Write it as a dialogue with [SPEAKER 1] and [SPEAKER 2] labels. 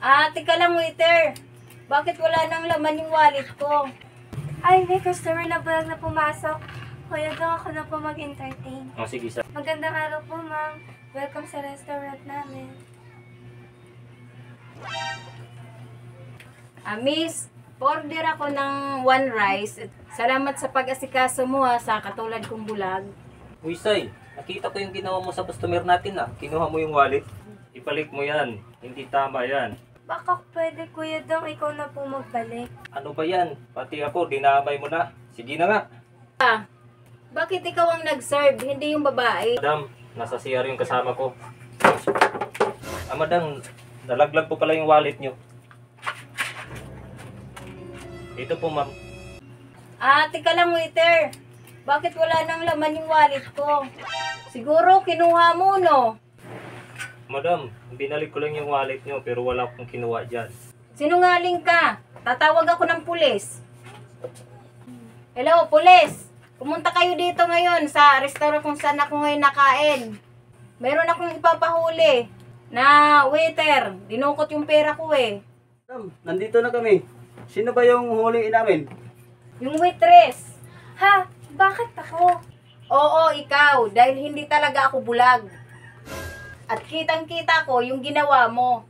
[SPEAKER 1] Teka lang, waiter. Bakit wala nang laman yung wallet ko?
[SPEAKER 2] Ay, may customer na vlog na pumasok. Kuya, doon ako na po mag-entertain.
[SPEAKER 3] Sige, sir.
[SPEAKER 2] Magandang araw po, ma'am. Welcome sa restaurant namin.
[SPEAKER 1] Miss, order ako ng one rice. Salamat sa pag-asikaso mo sa katulad kong bulag.
[SPEAKER 3] Uy, Say, nakita ko yung ginawa mo sa customer natin Kinuha mo yung wallet. Ibalik mo yan. Hindi tama yan.
[SPEAKER 2] Baka pwede, Kuya Dong, ikaw na po magbalik.
[SPEAKER 3] Ano ba yan? Pati ako, dinamay mo na. Sige na nga.
[SPEAKER 1] Bakit ikaw ang nag-serve, hindi yung babae?
[SPEAKER 3] Madam, nasa CR yung kasama ko. Madam, nalaglag po pala yung wallet nyo. Ito po, ma'am.
[SPEAKER 1] Teka lang, waiter. Bakit wala nang laman yung wallet ko? Siguro kinuha mo, no?
[SPEAKER 3] Madam, binalik ko lang yung wallet nyo pero wala akong kinuha dyan.
[SPEAKER 1] Sinungaling ka. Tatawag ako ng pulis. Hello, pulis. Pumunta kayo dito ngayon sa restaurant kung saan ako ngayon nakain. Meron akong ipapahuli na waiter. Dinukot yung pera ko eh.
[SPEAKER 4] Madam, nandito na kami. Sino ba yung huliin namin?
[SPEAKER 1] Yung waitress.
[SPEAKER 2] Ha? Bakit ako?
[SPEAKER 1] Oo, ikaw. Dahil hindi talaga ako bulag. At kitang-kita ko yung ginawa mo.